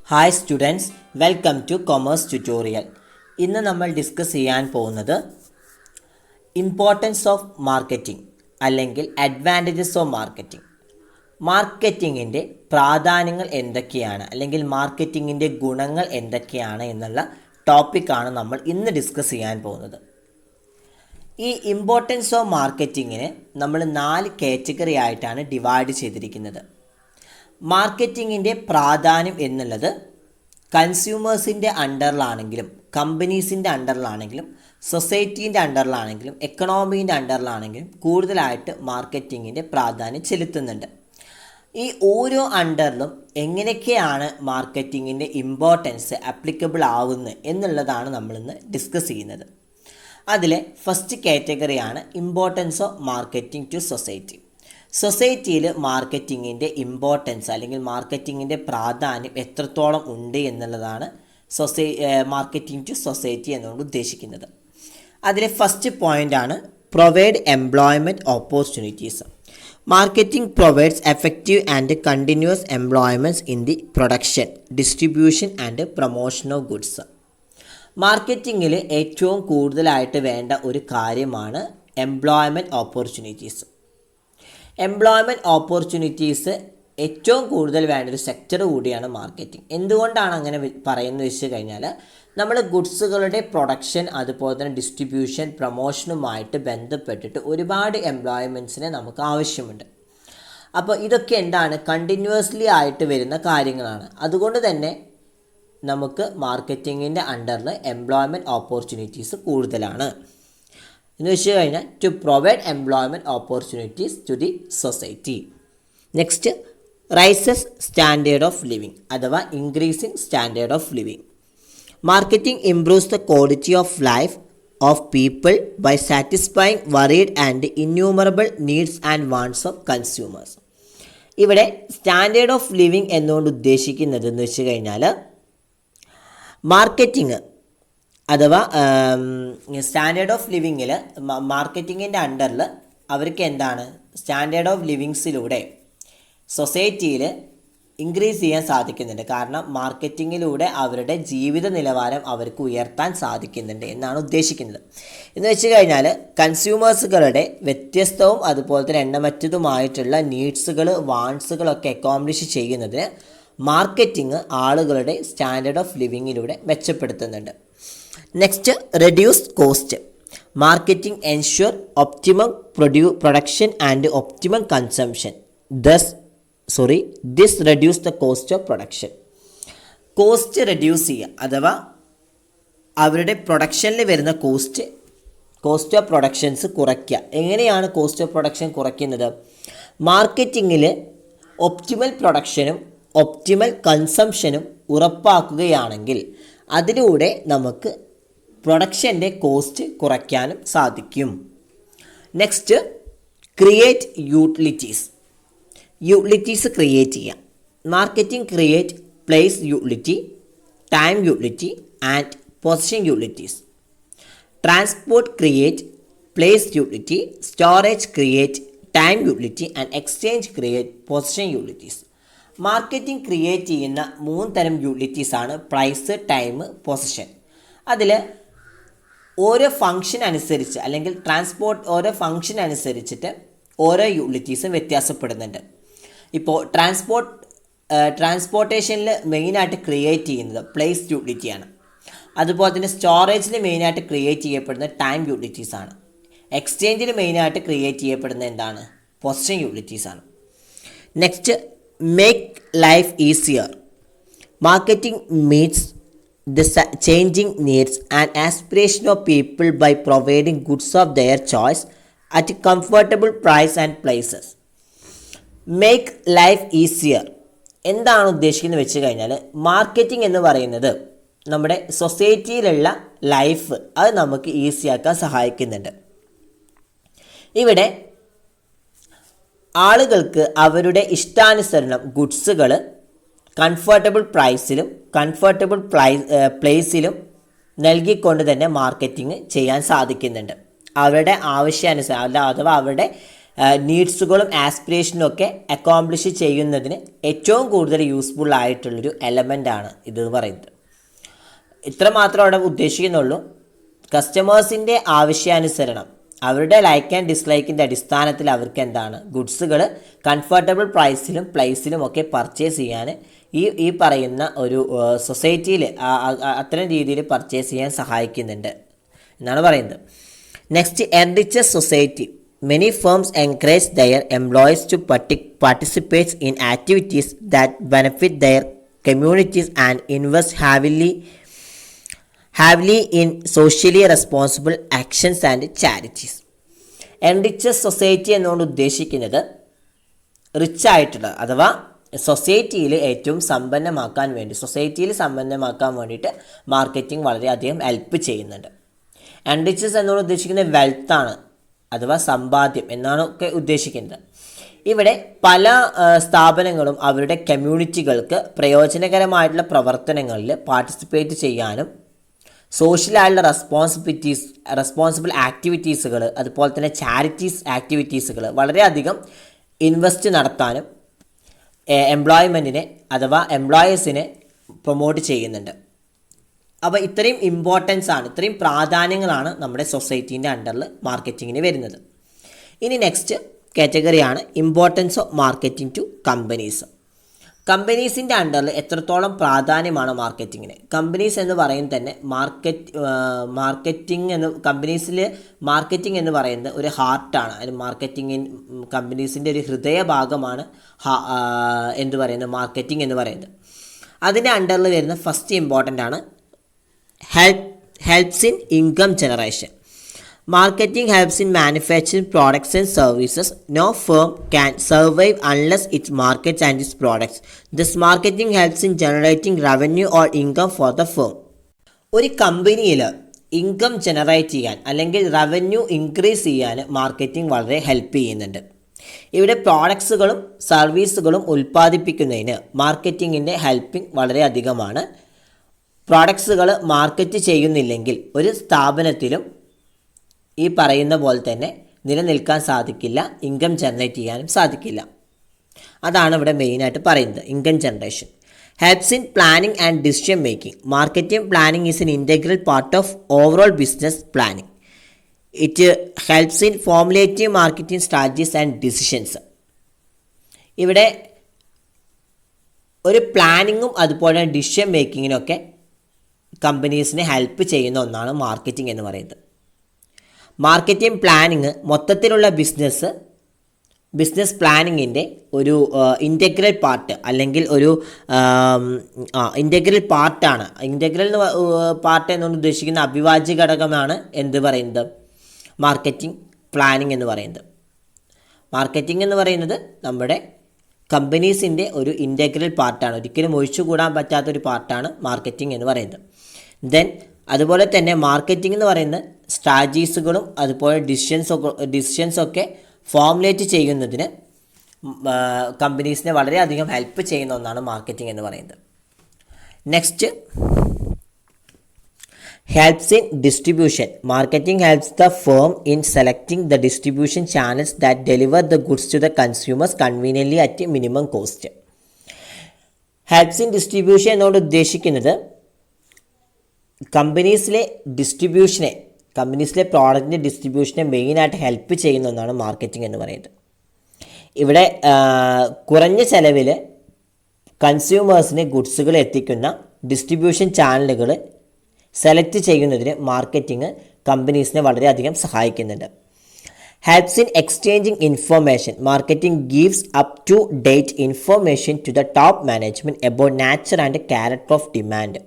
Hi students, welcome two commerce tutorial. ഇന്ന് നമ്മൾ discuss ചെയ്യാൻ പോകുന്നത് ഇമ്പോർട്ടൻസ് ഓഫ് മാർക്കറ്റിംഗ് അല്ലെങ്കിൽ അഡ്വാൻറ്റേജസ് ഓഫ് മാർക്കറ്റിംഗ്. മാർക്കറ്റിങ്ങിൻ്റെ പ്രാധാന്യങ്ങൾ എന്തൊക്കെയാണ് അല്ലെങ്കിൽ മാർക്കറ്റിങ്ങിൻ്റെ ഗുണങ്ങൾ എന്തൊക്കെയാണ് എന്നുള്ള ടോപ്പിക്കാണ് നമ്മൾ ഇന്ന് ഡിസ്കസ് ചെയ്യാൻ പോകുന്നത്. ഈ ഇമ്പോർട്ടൻസ് ഓഫ് മാർക്കറ്റിങ്ങിനെ നമ്മൾ 4 കാറ്റഗറി ആയിട്ടാണ് ഡിവൈഡ് ചെയ്തിരിക്കുന്നത്. മാർക്കറ്റിങ്ങിൻ്റെ പ്രാധാന്യം എന്നുള്ളത് കൺസ്യൂമേഴ്സിൻ്റെ അണ്ടറിലാണെങ്കിലും കമ്പനീസിൻ്റെ അണ്ടറിലാണെങ്കിലും സൊസൈറ്റീൻ്റെ അണ്ടറിലാണെങ്കിലും എക്കണോമീൻ്റെ അണ്ടറിലാണെങ്കിലും കൂടുതലായിട്ട് മാർക്കറ്റിങ്ങിൻ്റെ പ്രാധാന്യം ചെലുത്തുന്നുണ്ട്. ഈ ഓരോ അണ്ടറിലും എങ്ങനെയൊക്കെയാണ് മാർക്കറ്റിങ്ങിൻ്റെ ഇമ്പോർട്ടൻസ് ആപ്ലിക്കബിൾ ആവുന്നത് എന്നുള്ളതാണ് നമ്മളിന്ന് ഡിസ്കസ് ചെയ്യുന്നത്. അതിലെ ഫസ്റ്റ് കാറ്റഗറിയാണ് importance of marketing to society. സൊസൈറ്റിയിൽ മാർക്കറ്റിങ്ങിൻ്റെ ഇമ്പോർട്ടൻസ് അല്ലെങ്കിൽ മാർക്കറ്റിങ്ങിൻ്റെ പ്രാധാന്യം എത്രത്തോളം ഉണ്ട് എന്നുള്ളതാണ് മാർക്കറ്റിംഗ് ടു സൊസൈറ്റി എന്നുകൊണ്ട് ഉദ്ദേശിക്കുന്നത്. അതിലെ ഫസ്റ്റ് പോയിൻ്റാണ് provide employment opportunities. Marketing provides effective and continuous employments in the production, distribution and promotion of goods. മാർക്കറ്റിങ്ങിൽ ഏറ്റവും കൂടുതലായിട്ട് വേണ്ട ഒരു കാര്യമാണ് എംപ്ലോയ്മെൻറ്റ് ഓപ്പർച്യൂണിറ്റീസ്. എംപ്ലോയ്മെൻറ്റ് ഓപ്പർച്യൂണിറ്റീസ് ഏറ്റവും കൂടുതൽ വേണ്ട ഒരു സെക്ടർ കൂടിയാണ് മാർക്കറ്റിംഗ്. എന്തുകൊണ്ടാണ് അങ്ങനെ പറയുന്നത് വെച്ച് കഴിഞ്ഞാൽ നമ്മൾ ഗുഡ്സുകളുടെ പ്രൊഡക്ഷൻ അതുപോലെ തന്നെ ഡിസ്ട്രിബ്യൂഷൻ പ്രൊമോഷനുമായിട്ട് ബന്ധപ്പെട്ടിട്ട് ഒരുപാട് എംപ്ലോയ്മെൻറ്റ്സിനെ നമുക്ക് ആവശ്യമുണ്ട്. അപ്പോൾ ഇതൊക്കെ എന്താണ് കണ്ടിന്യൂസ്ലി ആയിട്ട് വരുന്ന കാര്യങ്ങളാണ്. അതുകൊണ്ട് തന്നെ നമുക്ക് മാർക്കറ്റിങ്ങിൻ്റെ അണ്ടറിൽ എംപ്ലോയ്മെൻറ്റ് ഓപ്പർച്യൂണിറ്റീസ് കൂടുതലാണ്. എന്ന് വെച്ച് കഴിഞ്ഞാൽ to provide employment opportunities to the society. Next, rises standard of living അഥവാ increasing standard of living. Marketing improves the quality of life of people by satisfying varied and innumerable needs and wants of consumers. ഇവിടെ standard of living എന്നുകൊണ്ട് ഉദ്ദേശിക്കുന്നത് എന്ന് വെച്ച് കഴിഞ്ഞാൽ marketing അഥവാ standard of ലിവിങ്ങിൽ മാർക്കറ്റിങ്ങിൻ്റെ അണ്ടറിൽ അവർക്ക് എന്താണ് സ്റ്റാൻഡേർഡ് ഓഫ് ലിവിങ്സിലൂടെ സൊസൈറ്റിയിൽ ഇൻക്രീസ് ചെയ്യാൻ സാധിക്കുന്നുണ്ട്. കാരണം മാർക്കറ്റിങ്ങിലൂടെ അവരുടെ ജീവിത നിലവാരം അവർക്ക് ഉയർത്താൻ സാധിക്കുന്നുണ്ട് എന്നാണ് ഉദ്ദേശിക്കുന്നത്. എന്ന് വെച്ച് കഴിഞ്ഞാൽ കൺസ്യൂമേഴ്സുകളുടെ വ്യത്യസ്തവും അതുപോലെ തന്നെ എണ്ണമറ്റതുമായിട്ടുള്ള നീഡ്സുകൾ വാണ്ട്സുകളൊക്കെ അക്കോംപ്ലിഷ് ചെയ്യുന്നതിന് മാർക്കറ്റിംഗ് ആളുകളുടെ സ്റ്റാൻഡേർഡ് ഓഫ് ലിവിങ്ങിലൂടെ മെച്ചപ്പെടുത്തുന്നുണ്ട്. Next, reduced cost. Marketing ensure optimum production and optimum consumption. This reduce the cost of production. Cost reduce ചെയ്യുക അഥവാ അവരുടെ പ്രൊഡക്ഷനിൽ വരുന്ന കോസ്റ്റ് ഓഫ് പ്രൊഡക്ഷൻസ് കുറയ്ക്കുക. എങ്ങനെയാണ് കോസ്റ്റ് ഓഫ് പ്രൊഡക്ഷൻ കുറയ്ക്കുന്നത്? മാർക്കറ്റിങ്ങിൽ ഒപ്റ്റിമൽ പ്രൊഡക്ഷനും ഒപ്റ്റിമൽ കൺസംഷനും ഉറപ്പാക്കുകയാണെങ്കിൽ അതിലൂടെ നമുക്ക് പ്രൊഡക്ഷൻ്റെ കോസ്റ്റ് കുറയ്ക്കാനും സാധിക്കും. നെക്സ്റ്റ്, ക്രിയേറ്റ് യൂട്ടിലിറ്റീസ് ക്രിയേറ്റ് ചെയ്യുക. Marketing create place utility, time utility and position utilities. Transport create place utility, storage create time utility and exchange create position utilities. Marketing create ചെയ്യുന്ന 3 തരം യൂട്ടിലിറ്റീസാണ് price, time, position. അതിൽ ഓരോ function അനുസരിച്ച് അല്ലെങ്കിൽ ഓരോ function അനുസരിച്ചിട്ട് ഓരോ യൂട്ടിലിറ്റീസും വ്യത്യാസപ്പെടുന്നുണ്ട്. ഇപ്പോൾ ട്രാൻസ്പോർട്ടേഷനിൽ മെയിനായിട്ട് ക്രിയേറ്റ് ചെയ്യുന്നത് പ്ലേസ് യൂട്ടിലിറ്റിയാണ്. അതുപോലെ തന്നെ സ്റ്റോറേജിൽ മെയിനായിട്ട് ക്രിയേറ്റ് ചെയ്യപ്പെടുന്നത് ടൈം യൂട്ടിലിറ്റീസാണ്. എക്സ്ചേഞ്ചിൽ മെയിനായിട്ട് ക്രിയേറ്റ് ചെയ്യപ്പെടുന്നത് എന്താണ്? പൊസിഷൻ യൂട്ടിലിറ്റീസാണ്. Next, make life easier. Marketing meets the changing needs and aspiration of people by providing goods of their choice at a comfortable price and places. Make life easier എന്താണ് ഉദ്ദേശിക്കുന്നത് വെച്ച് കഴിഞ്ഞാൽ marketing എന്ന് പറയുന്നത് നമ്മുടെ സൊസൈറ്റിയിലുള്ള ലൈഫ് അത് നമുക്ക് ഈസിയാക്കാൻ സഹായിക്കുന്നുണ്ട്. ഇവിടെ ആളുകൾക്ക് അവരുടെ ഇഷ്ടാനുസരണം ഗുഡ്സുകൾ കംഫർട്ടബിൾ പ്രൈസിലും കംഫർട്ടബിൾ പ്ലേസിലും നൽകിക്കൊണ്ട് തന്നെ മാർക്കറ്റിംഗ് ചെയ്യാൻ സാധിക്കുന്നുണ്ട്. അവരുടെ ആവശ്യാനുസരണം അഥവാ അവരുടെ നീഡ്സുകളും ആസ്പിറേഷനും ഒക്കെ അക്കോംപ്ലിഷ് ചെയ്യുന്നതിന് ഏറ്റവും കൂടുതൽ യൂസ്ഫുൾ ആയിട്ടുള്ളൊരു എലമെൻ്റാണ് ഇത് പറയുന്നത്. ഇത്ര മാത്രം അവിടെ ഉദ്ദേശിക്കുന്നുള്ളൂ. കസ്റ്റമേഴ്സിൻ്റെ ആവശ്യാനുസരണം അവരുടെ ലൈക്ക് ആൻഡ് ഡിസ്ലൈക്കിൻ്റെ അടിസ്ഥാനത്തിൽ അവർക്ക് എന്താണ് ഗുഡ്സുകൾ കംഫർട്ടബിൾ പ്രൈസിലും പ്ലേസിലും ഒക്കെ പർച്ചേസ് ചെയ്യാൻ ഈ പറയുന്ന ഒരു സൊസൈറ്റിയിൽ അത്തരം രീതിയിൽ പർച്ചേസ് ചെയ്യാൻ സഹായിക്കുന്നുണ്ട് എന്നാണ് പറയുന്നത്. Next, enriches society. Many firms encourage their employees to participate in activities that benefit their communities and invest heavily in socially responsible actions and charities. Enriches society എന്നുകൊണ്ട് ഉദ്ദേശിക്കുന്നത് റിച്ച് ആയിട്ടുള്ള അഥവാ സൊസൈറ്റിയിൽ ഏറ്റവും സമ്പന്നമാക്കാൻ വേണ്ടിയിട്ട് മാർക്കറ്റിംഗ് വളരെയധികം ഹെൽപ്പ് ചെയ്യുന്നുണ്ട്. എൻറിച്ചസ് എന്നുകൊണ്ട് ഉദ്ദേശിക്കുന്നത് വെൽത്താണ് അഥവാ സമ്പാദ്യം എന്നാണ് ഒക്കെ ഉദ്ദേശിക്കുന്നത്. ഇവിടെ പല സ്ഥാപനങ്ങളും അവരുടെ കമ്മ്യൂണിറ്റികൾക്ക് പ്രയോജനകരമായിട്ടുള്ള പ്രവർത്തനങ്ങളിൽ പാർട്ടിസിപ്പേറ്റ് ചെയ്യാനും സോഷ്യലായിട്ടുള്ള റെസ്പോൺസിബിൾ ആക്ടിവിറ്റീസുകൾ അതുപോലെ തന്നെ ചാരിറ്റീസ് ആക്ടിവിറ്റീസുകൾ വളരെയധികം ഇൻവെസ്റ്റ് നടത്താനും എംപ്ലോയ്മെൻറ്റിനെ അഥവാ എംപ്ലോയേഴ്സിനെ പ്രൊമോട്ട് ചെയ്യുന്നുണ്ട്. അപ്പോൾ ഇത്രയും ഇത്രയും പ്രാധാന്യങ്ങളാണ് നമ്മുടെ സൊസൈറ്റീൻ്റെ അണ്ടറിൽ മാർക്കറ്റിങ്ങിന് വരുന്നത്. ഇനി നെക്സ്റ്റ് കാറ്റഗറിയാണ് importance of marketing to companies. കമ്പനീസിൻ്റെ അണ്ടറിൽ എത്രത്തോളം പ്രാധാന്യമാണ് മാർക്കറ്റിങ്ങിന്? കമ്പനീസ് എന്ന് പറയുന്നത് തന്നെ കമ്പനീസിൽ മാർക്കറ്റിംഗ് എന്ന് പറയുന്നത് ഒരു ഹാർട്ടാണ്. അതിന് കമ്പനീസിൻ്റെ ഒരു ഹൃദയഭാഗമാണ് മാർക്കറ്റിംഗ് എന്ന് പറയുന്നത്. അതിൻ്റെ അണ്ടറിൽ വരുന്ന ഫസ്റ്റ് ഇമ്പോർട്ടൻ്റ് ആണ് helps in income generation. Marketing helps in manufacturing products and services. No firm can survive unless it markets and its products. This marketing helps in generating revenue or income for the firm. ഒരു കമ്പനിയിൽ income generate ചെയ്യാൻ അല്ലെങ്കിൽ revenue increase ചെയ്യാൻ marketing വളരെ help ചെയ്യുന്നുണ്ട്. ഇവിടെ പ്രോഡക്ട്സുകളും സർവീസുകളും ഉൽപ്പാദിപ്പിക്കുന്നതിന് മാർക്കറ്റിങ്ങിൻ്റെ helping വളരെയധികമാണ്. പ്രോഡക്ട്സുകൾ market ചെയ്യുന്നില്ലെങ്കിൽ ഒരു സ്ഥാപനത്തിലും ഈ പറയുന്ന പോലെ തന്നെ നിലനിൽക്കാൻ സാധിക്കില്ല, ഇൻകം ജനറേറ്റ് ചെയ്യാനും സാധിക്കില്ല. അതാണ് ഇവിടെ മെയിനായിട്ട് പറയുന്നത്. Income generation helps in planning and decision making. Marketing planning is an integral part of overall business planning. It helps in formulative marketing strategies and decisions. ഇവിടെ ഒരു പ്ലാനിങ്ങും അതുപോലെ ഡിസിഷൻ മേക്കിങ്ങിനൊക്കെ കമ്പനീസിനെ ഹെൽപ്പ് ചെയ്യുന്ന ഒന്നാണ് മാർക്കറ്റിംഗ് എന്ന് പറയുന്നത്. മാർക്കറ്റിംഗ് പ്ലാനിങ് മൊത്തത്തിലുള്ള business പ്ലാനിങ്ങിൻ്റെ ഒരു integral part അല്ലെങ്കിൽ ഒരു ഇൻറ്റഗ്രൽ പാർട്ടാണ്. ഇൻറ്റഗ്രൽ പാർട്ട് എന്നുകൊണ്ട് ഉദ്ദേശിക്കുന്ന അവിഭാജ്യ ഘടകമാണ് മാർക്കറ്റിംഗ് പ്ലാനിങ് എന്ന് പറയുന്നത്. മാർക്കറ്റിംഗ് എന്ന് പറയുന്നത് നമ്മുടെ കമ്പനീസിൻ്റെ ഒരു ഇൻറ്റഗ്രൽ പാർട്ടാണ്, ഒരിക്കലും ഒഴിച്ചുകൂടാൻ പറ്റാത്തൊരു പാർട്ടാണ് മാർക്കറ്റിംഗ് എന്ന് പറയുന്നത്. അതുപോലെ തന്നെ മാർക്കറ്റിംഗ് എന്ന് പറയുന്ന സ്ട്രാറ്റജീസുകളും അതുപോലെ ഡിസിഷൻസൊക്കെ ഫോർമുലേറ്റ് ചെയ്യുന്നതിന് കമ്പനീസിനെ വളരെയധികം ഹെൽപ്പ് ചെയ്യുന്ന ഒന്നാണ് മാർക്കറ്റിംഗ് എന്ന് പറയുന്നത്. Next, helps in distribution. Marketing helps the firm in selecting the distribution channels that deliver the goods to the consumers conveniently at a minimum cost. Helps in distribution എന്നോട് ഉദ്ദേശിക്കുന്നത് കമ്പനീസിലെ പ്രോഡക്റ്റിൻ്റെ ഡിസ്ട്രിബ്യൂഷനെ മെയിനായിട്ട് ഹെൽപ്പ് ചെയ്യുന്ന ഒന്നാണ് മാർക്കറ്റിംഗ് എന്ന് പറയുന്നത്. ഇവിടെ കുറഞ്ഞ ചെലവിൽ കൺസ്യൂമേഴ്സിന് ഗുഡ്സുകൾ എത്തിക്കുന്ന ഡിസ്ട്രിബ്യൂഷൻ ചാനലുകൾ സെലക്ട് ചെയ്യുന്നതിന് മാർക്കറ്റിംഗ് കമ്പനീസിനെ വളരെയധികം സഹായിക്കുന്നുണ്ട്. Helps in exchanging information. Marketing gives up to date information to the top management about nature and character of demand.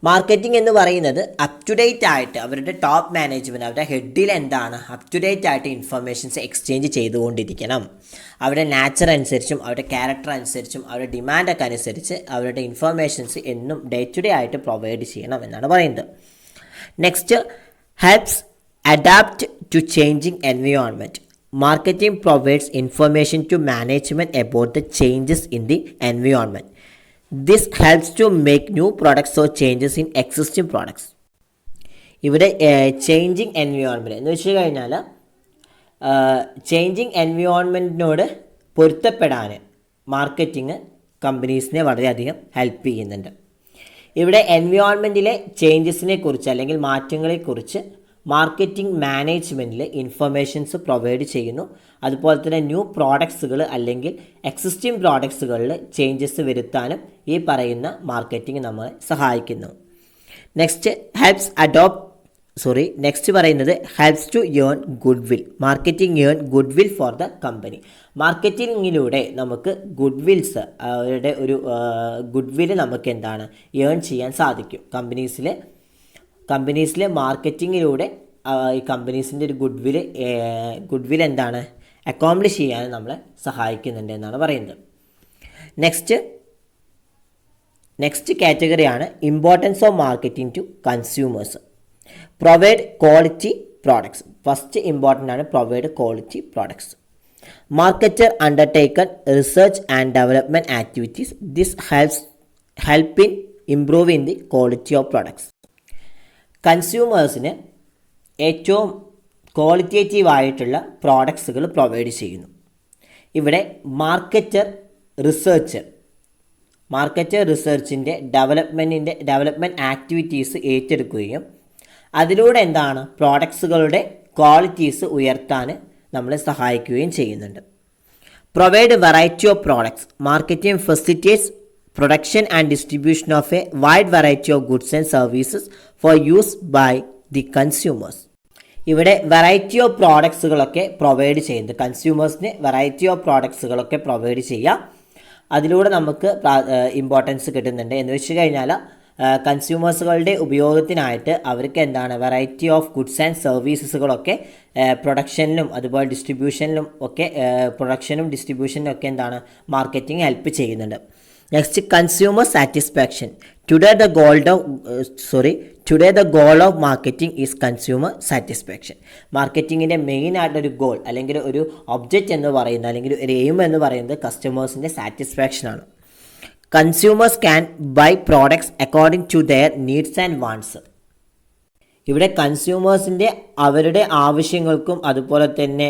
Marketing എന്ന് പറയുന്നത് അപ് ടു ഡേറ്റ് ആയിട്ട് അവരുടെ ടോപ്പ് മാനേജ്മെൻറ്റ് അവരുടെ ഹെഡിൽ എന്താണ് അപ് ടു ഡേറ്റ് ആയിട്ട് ഇൻഫർമേഷൻസ് എക്സ്ചേഞ്ച് ചെയ്തുകൊണ്ടിരിക്കണം. അവരുടെ nature അനുസരിച്ചും അവരുടെ ക്യാരക്ടർ അനുസരിച്ചും അവരുടെ ഡിമാൻഡൊക്കെ അനുസരിച്ച് അവരുടെ ഇൻഫർമേഷൻസ് എന്നും ഡേ ടു ഡേ ആയിട്ട് പ്രൊവൈഡ് ചെയ്യണം എന്നാണ് പറയുന്നത്. Next, helps adapt to changing environment. Marketing provides information to management about the changes in the environment. This helps to make new products or changes in existing products. ഇവിടെ changing environment എന്ന് വെച്ച് കഴിഞ്ഞാൽ changing എൻവയോൺമെൻറ്റിനോട് പൊരുത്തപ്പെടാൻ marketing കമ്പനീസിനെ വളരെയധികം help ചെയ്യുന്നുണ്ട്. ഇവിടെ എൻവയോൺമെൻറ്റിലെ ചേഞ്ചസിനെ കുറിച്ച് അല്ലെങ്കിൽ മാറ്റങ്ങളെക്കുറിച്ച് മാർക്കറ്റിംഗ് മാനേജ്മെൻറ്റിൽ ഇൻഫർമേഷൻസ് പ്രൊവൈഡ് ചെയ്യുന്നു. അതുപോലെ തന്നെ ന്യൂ പ്രോഡക്ട്സുകൾ അല്ലെങ്കിൽ എക്സിസ്റ്റിംഗ് പ്രോഡക്ട്സുകളിൽ ചേഞ്ചസ് വരുത്താനും ഈ പറയുന്ന മാർക്കറ്റിംഗ് നമ്മളെ സഹായിക്കുന്നു. നെക്സ്റ്റ് പറയുന്നത് helps to earn goodwill. Marketing earn goodwill for the company. മാർക്കറ്റിങ്ങിലൂടെ നമുക്ക് ഗുഡ് വിൽസ് അവരുടെ ഒരു ഗുഡ് വിൽ നമുക്ക് എന്താണ് ഏൺ ചെയ്യാൻ സാധിക്കും. കമ്പനീസിലെ മാർക്കറ്റിങ്ങിലൂടെ ഈ കമ്പനീസിൻ്റെ ഒരു ഗുഡ് വിൽ എന്താണ് അക്കോംപ്ലിഷ് ചെയ്യാൻ നമ്മളെ സഹായിക്കുന്നുണ്ട് എന്നാണ് പറയുന്നത്. നെക്സ്റ്റ് കാറ്റഗറിയാണ് importance of marketing to consumers. Provide quality products. First important ആണ് provide quality products. Marketer undertaken research and development activities. This help in improving the quality of products. കൺസ്യൂമേഴ്സിന് ഏറ്റവും ക്വാളിറ്റേറ്റീവായിട്ടുള്ള പ്രോഡക്ട്സുകൾ പ്രൊവൈഡ് ചെയ്യുന്നു. ഇവിടെ മാർക്കറ്റർ റിസർച്ചിൻ്റെ ഡെവലപ്മെൻറ്റ് ആക്ടിവിറ്റീസ് ഏറ്റെടുക്കുകയും അതിലൂടെ എന്താണ് പ്രോഡക്ട്സുകളുടെ qualities ഉയർത്താൻ നമ്മളെ സഹായിക്കുകയും ചെയ്യുന്നുണ്ട്. Provide variety of products. Marketing facilitates production and distribution of a wide variety of goods and services for use by the consumers. ഇവിടെ വെറൈറ്റി ഓഫ് പ്രോഡക്ട്സുകളൊക്കെ പ്രൊവൈഡ് ചെയ്യുന്നത് കൺസ്യൂമേഴ്സിന് വെറൈറ്റി ഓഫ് പ്രോഡക്ട്സുകളൊക്കെ പ്രൊവൈഡ് ചെയ്യാം. അതിലൂടെ നമുക്ക് ഇമ്പോർട്ടൻസ് കിട്ടുന്നുണ്ട്. എന്ന് വെച്ച് കഴിഞ്ഞാൽ കൺസ്യൂമേഴ്സുകളുടെ ഉപയോഗത്തിനായിട്ട് അവർക്ക് എന്താണ് വെറൈറ്റി ഓഫ് ഗുഡ്സ് ആൻഡ് സർവീസസുകളൊക്കെ പ്രൊഡക്ഷനിലും അതുപോലെ ഡിസ്ട്രിബ്യൂഷനിലും ഒക്കെ എന്താണ് മാർക്കറ്റിംഗ് ഹെൽപ്പ് ചെയ്യുന്നുണ്ട്. Next consumer satisfaction. Today the goal of marketing is consumer satisfaction. മാർക്കറ്റിങ്ങിൻ്റെ മെയിൻ ആയിട്ടൊരു ഗോൾ അല്ലെങ്കിൽ ഒരു ഒബ്ജക്റ്റ് എന്ന് പറയുന്നത് അല്ലെങ്കിൽ ഒരു എയിം എന്ന് പറയുന്നത് കസ്റ്റമേഴ്സിൻ്റെ സാറ്റിസ്ഫാക്ഷനാണ്. Consumers can buy products according to their needs and wants. ഇവിടെ കൺസ്യൂമേഴ്സിൻ്റെ അവരുടെ ആവശ്യങ്ങൾക്കും അതുപോലെ തന്നെ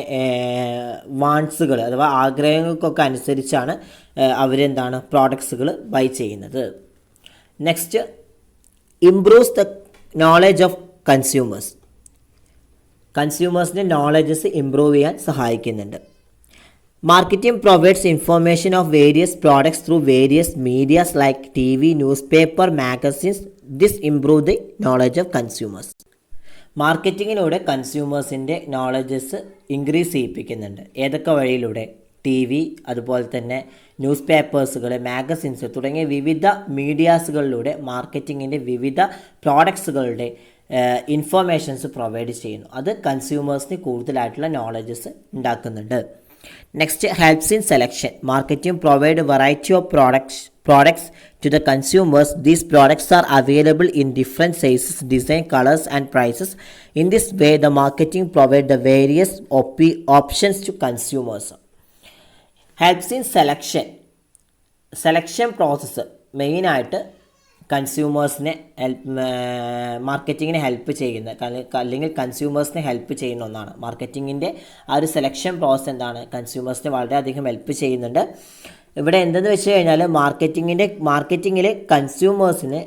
വാണ്ട്സുകൾ അഥവാ ആഗ്രഹങ്ങൾക്കൊക്കെ അനുസരിച്ചാണ് അവരെന്താണ് പ്രോഡക്ട്സുകൾ ബൈ ചെയ്യുന്നത്. Next improves the knowledge of consumers. കൺസ്യൂമേഴ്സിൻ്റെ നോളജസ് ഇംപ്രൂവ് ചെയ്യാൻ സഹായിക്കുന്നുണ്ട്. Marketing provides information of various products through various medias like TV, newspaper, magazines. This improve the knowledge of consumers. മാർക്കറ്റിങ്ങിലൂടെ കൺസ്യൂമേഴ്സിൻ്റെ നോളജസ് ഇൻക്രീസ് ചെയ്യിപ്പിക്കുന്നുണ്ട്. ഏതൊക്കെ വഴിയിലൂടെ? TV, അതുപോലെ തന്നെ ന്യൂസ് പേപ്പേഴ്സുകൾ, മാഗസിൻസ് തുടങ്ങിയ വിവിധ മീഡിയാസുകളിലൂടെ മാർക്കറ്റിങ്ങിൻ്റെ വിവിധ പ്രോഡക്ട്സുകളുടെ ഇൻഫർമേഷൻസ് പ്രൊവൈഡ് ചെയ്യുന്നു. അത് കൺസ്യൂമേഴ്സിന് കൂടുതലായിട്ടുള്ള നോളജസ് ഉണ്ടാക്കുന്നുണ്ട്. Next helps in selection. Marketing provide variety of products to the consumers. These products are available in different sizes, design, colors and prices. In this way the marketing provide the various options to consumers. Helps in selection process main ആയിട്ട് കൺസ്യൂമേഴ്സിനെ മാർക്കറ്റിങ്ങിനെ help ചെയ്യുന്ന അല്ലെങ്കിൽ കൺസ്യൂമേഴ്സിനെ help ചെയ്യുന്ന ഒന്നാണ്. മാർക്കറ്റിങ്ങിൻ്റെ ആ ഒരു selection process എന്താണ് കൺസ്യൂമേഴ്സിനെ വളരെയധികം help ചെയ്യുന്നുണ്ട്. ഇവിടെ എന്തെന്ന് വെച്ച് കഴിഞ്ഞാൽ മാർക്കറ്റിങ്ങിൽ കൺസ്യൂമേഴ്സിന്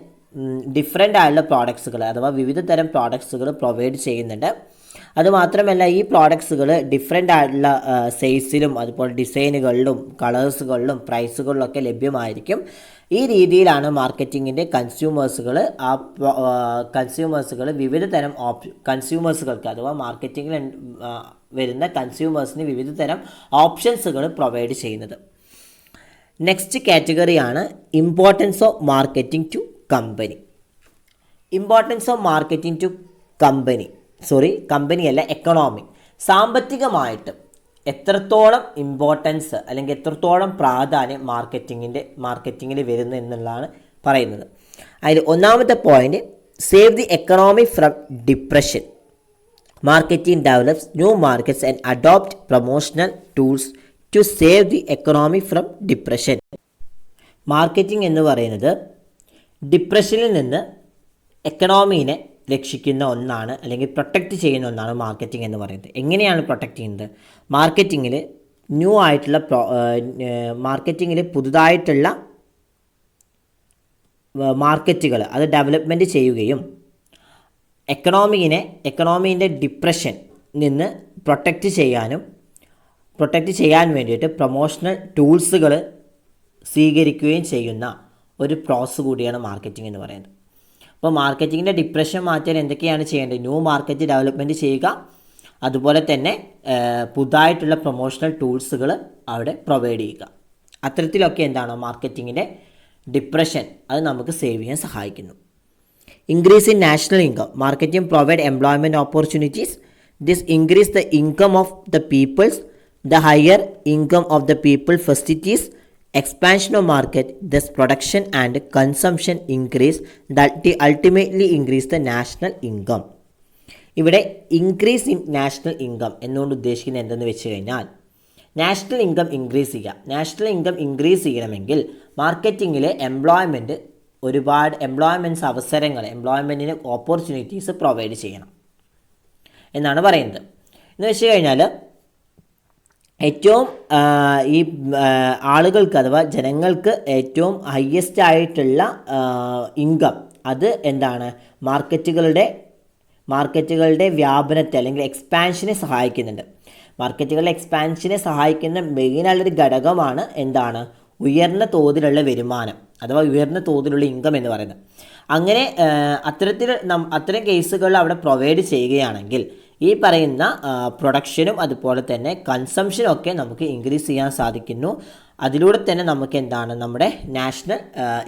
ഡിഫറെൻ്റ് ആയിട്ടുള്ള പ്രോഡക്ട്സുകൾ അഥവാ വിവിധ തരം പ്രോഡക്ട്സുകൾ പ്രൊവൈഡ് ചെയ്യുന്നുണ്ട്. അതുമാത്രമല്ല ഈ പ്രോഡക്ട്സുകൾ ഡിഫറെൻ്റ് ആയിട്ടുള്ള സൈസിലും അതുപോലെ ഡിസൈനുകളിലും കളേഴ്സുകളിലും പ്രൈസുകളിലൊക്കെ ലഭ്യമായിരിക്കും. ഈ രീതിയിലാണ് മാർക്കറ്റിങ്ങിൻ്റെ കൺസ്യൂമേഴ്സുകൾ വിവിധ തരം കൺസ്യൂമേഴ്സുകൾക്ക് അഥവാ മാർക്കറ്റിങ്ങിൽ വരുന്ന കൺസ്യൂമേഴ്സിന് വിവിധ തരം ഓപ്ഷൻസുകൾ പ്രൊവൈഡ് ചെയ്യുന്നത്. നെക്സ്റ്റ് കാറ്റഗറിയാണ് importance of marketing to company. Importance of marketing to കമ്പനിയല്ല എക്കണോമി. സാമ്പത്തികമായിട്ട് എത്രത്തോളം ഇമ്പോർട്ടൻസ് അല്ലെങ്കിൽ എത്രത്തോളം പ്രാധാന്യം മാർക്കറ്റിങ്ങിൽ വരുന്നു എന്നുള്ളതാണ് പറയുന്നത്. അതിൽ ഒന്നാമത്തെ point save the economy from depression. Marketing develops new markets and adopt promotional tools to save the economy from depression. Marketing എന്ന് പറയുന്നത് ഡിപ്രഷനിൽ നിന്ന് എക്കണോമീനെ രക്ഷിക്കുന്ന ഒന്നാണ്, അല്ലെങ്കിൽ പ്രൊട്ടക്റ്റ് ചെയ്യുന്ന ഒന്നാണ് മാർക്കറ്റിംഗ് എന്ന് പറയുന്നത്. എങ്ങനെയാണ് പ്രൊട്ടക്റ്റ് ചെയ്യുന്നത്? മാർക്കറ്റിങ്ങിൽ മാർക്കറ്റിങ്ങിൽ പുതുതായിട്ടുള്ള മാർക്കറ്റുകൾ അത് ഡെവലപ്മെൻറ്റ് ചെയ്യുകയും എക്കണോമീൻ്റെ ഡിപ്രഷൻ നിന്ന് പ്രൊട്ടക്റ്റ് ചെയ്യാൻ വേണ്ടിയിട്ട് പ്രൊമോഷണൽ ടൂൾസുകൾ സ്വീകരിക്കുകയും ചെയ്യുന്ന ഒരു പ്രോസസ്സ് കൂടിയാണ് മാർക്കറ്റിംഗ് എന്ന് പറയുന്നത്. അപ്പോൾ മാർക്കറ്റിങ്ങിൻ്റെ ഡിപ്രഷൻ മാറ്റാൻ എന്തൊക്കെയാണ് ചെയ്യേണ്ടത്? ന്യൂ മാർക്കറ്റ് ഡെവലപ്മെൻറ്റ് ചെയ്യുക, അതുപോലെ തന്നെ പുതുതായിട്ടുള്ള പ്രൊമോഷണൽ ടൂൾസുകൾ അവിടെ പ്രൊവൈഡ് ചെയ്യുക. അത്തരത്തിലൊക്കെ എന്താണ് മാർക്കറ്റിങ്ങിൻ്റെ ഡിപ്രഷൻ അത് നമുക്ക് സേവ് ചെയ്യാൻ സഹായിക്കുന്നു. Increase in national income. Marketing provide employment opportunities. This increase the income of the peoples. The higher income of the people facilities expansion of market, thus production and consumption increase that ultimately increase the national income. ഇവിടെ increase in national income എന്നുകൊണ്ട് ഉദ്ദേശിക്കുന്നത് എന്തെന്ന് വെച്ച് കഴിഞ്ഞാൽ national income increase ചെയ്യുക. National income increase ചെയ്യണമെങ്കിൽ മാർക്കറ്റിങ്ങിൽ ഒരുപാട് എംപ്ലോയ്മെൻറ്റിന് opportunities provide ചെയ്യണം എന്നാണ് പറയുന്നത്. എന്ന് വെച്ച് കഴിഞ്ഞാൽ ഏറ്റവും ഈ ആളുകൾക്ക് അഥവാ ജനങ്ങൾക്ക് ഏറ്റവും ഹയ്യസ്റ്റ് ആയിട്ടുള്ള ഇൻകം അത് എന്താണ് മാർക്കറ്റുകളുടെ വ്യാപനത്തെ അല്ലെങ്കിൽ എക്സ്പാൻഷനെ സഹായിക്കുന്നുണ്ട്. മാർക്കറ്റുകളുടെ എക്സ്പാൻഷനെ സഹായിക്കുന്ന മെയിനായുള്ളൊരു ഘടകമാണ് എന്താണ്? ഉയർന്ന തോതിലുള്ള വരുമാനം അഥവാ ഉയർന്ന തോതിലുള്ള ഇൻകം എന്ന് പറയുന്നത്. അങ്ങനെ അത്തരം കേസുകൾ അവിടെ പ്രൊവൈഡ് ചെയ്യുകയാണെങ്കിൽ ഈ പറയുന്ന പ്രൊഡക്ഷനും അതുപോലെ തന്നെ കൺസംഷനും ഒക്കെ നമുക്ക് ഇൻക്രീസ് ചെയ്യാൻ സാധിക്കുന്നു. അതിലൂടെ തന്നെ നമുക്ക് എന്താണ് നമ്മുടെ നാഷണൽ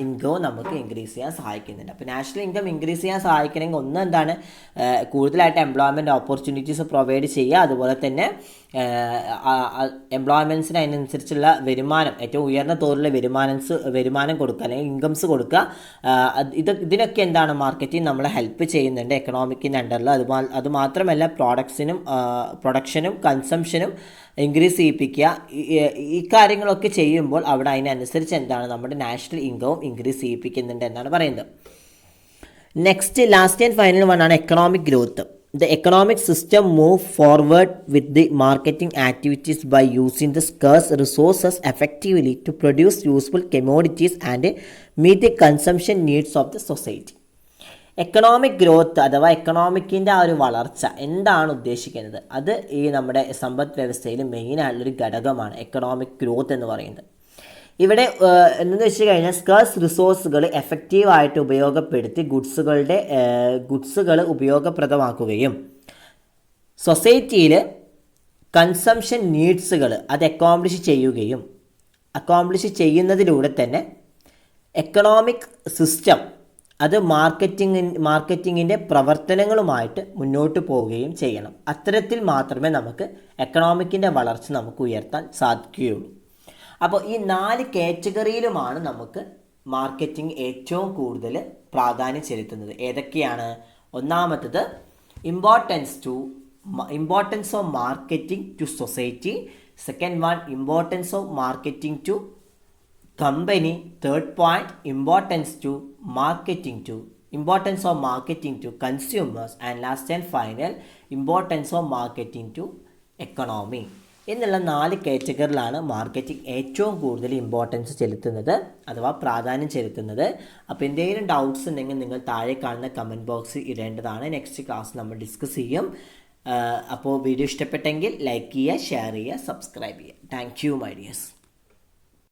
ഇൻകവും നമുക്ക് ഇൻക്രീസ് ചെയ്യാൻ സഹായിക്കുന്നുണ്ട്. അപ്പോൾ നാഷണൽ ഇൻകം ഇൻക്രീസ് ചെയ്യാൻ സഹായിക്കണമെങ്കിൽ ഒന്ന് എന്താണ് കൂടുതലായിട്ട് എംപ്ലോയ്മെൻറ്റ് ഓപ്പർച്യൂണിറ്റീസ് പ്രൊവൈഡ് ചെയ്യുക, അതുപോലെ തന്നെ എംപ്ലോയ്മെൻറ്റ്സിന് അതിനനുസരിച്ചുള്ള വരുമാനം ഏറ്റവും ഉയർന്ന തോതിലുള്ള വരുമാനം കൊടുക്കുക അല്ലെങ്കിൽ ഇൻകംസ് കൊടുക്കുക. ഇതിനൊക്കെ എന്താണ് മാർക്കറ്റിംഗ് നമ്മളെ ഹെൽപ്പ് ചെയ്യുന്നുണ്ട് എക്കണോമിക്കിൻ്റെ അണ്ടറിൽ. അതുമാത്രമല്ല പ്രൊഡക്ഷനും കൺസംഷനും ഇൻക്രീസ് ചെയ്യിപ്പിക്കുക. ഈ കാര്യങ്ങളൊക്കെ ചെയ്യുമ്പോൾ അവിടെ അതിനനുസരിച്ച് എന്താണ് നമ്മുടെ നാഷണൽ ഇൻകവും ഇൻക്രീസ് ചെയ്യിപ്പിക്കുന്നുണ്ട് എന്നാണ് പറയുന്നത്. Next last and final one ആണ് economic growth. The economic system move forward with the marketing activities by using the scarce resources effectively to produce useful commodities and meet the consumption needs of the society. Economic growth അഥവാ എക്കണോമിക്കിൻ്റെ ഒരു വളർച്ച എന്താണ് ഉദ്ദേശിക്കുന്നത്? അത് ഈ നമ്മുടെ സമ്പദ് വ്യവസ്ഥയിൽ മെയിനായിട്ടുള്ളൊരു ഘടകമാണ് എക്കണോമിക് ഗ്രോത്ത് എന്ന് പറയുന്നത്. ഇവിടെ എന്തെന്ന് വെച്ച് കഴിഞ്ഞാൽ സ്കേഴ്സ് റിസോഴ്സുകൾ എഫക്റ്റീവായിട്ട് ഉപയോഗപ്പെടുത്തി ഗുഡ്സുകൾ ഉപയോഗപ്രദമാക്കുകയും സൊസൈറ്റിയിൽ കൺസംഷൻ നീഡ്സുകൾ അത് അക്കോംപ്ലിഷ് ചെയ്യുന്നതിലൂടെ തന്നെ എക്കണോമിക് സിസ്റ്റം അത് മാർക്കറ്റിങ്ങിൻ്റെ പ്രവർത്തനങ്ങളുമായിട്ട് മുന്നോട്ട് പോവുകയും ചെയ്യണം. അത്തരത്തിൽ മാത്രമേ നമുക്ക് എക്കണോമിക്കിൻ്റെ വളർച്ച നമുക്ക് ഉയർത്താൻ സാധിക്കുകയുള്ളൂ. അപ്പോൾ ഈ 4 കാറ്റഗറിയിലുമാണ് നമുക്ക് മാർക്കറ്റിംഗ് ഏറ്റവും കൂടുതൽ പ്രാധാന്യം ചെലുത്തുന്നത്. ഏതൊക്കെയാണ്? ഒന്നാമത്തത് importance of marketing to society. Second one importance of marketing to company. Third point importance of marketing to consumers. And last and final importance of marketing to economy എന്നുള്ള 4 കാറ്റഗറിയിലാണ് മാർക്കറ്റിംഗ് ഏറ്റവും കൂടുതൽ ഇമ്പോർട്ടൻസ് ചെലുത്തുന്നത് അഥവാ പ്രാധാന്യം ചെലുത്തുന്നത്. അപ്പോൾ എന്തെങ്കിലും ഡൗട്ട്സ് ഉണ്ടെങ്കിൽ നിങ്ങൾ താഴെ കാണുന്ന കമൻറ്റ് ബോക്സിൽ ഇടേണ്ടതാണ്. നെക്സ്റ്റ് ക്ലാസ് നമ്മൾ ഡിസ്കസ് ചെയ്യും. അപ്പോൾ വീഡിയോ ഇഷ്ടപ്പെട്ടെങ്കിൽ ലൈക്ക് ചെയ്യുക, ഷെയർ ചെയ്യുക, സബ്സ്ക്രൈബ് ചെയ്യുക. Thank you my dears.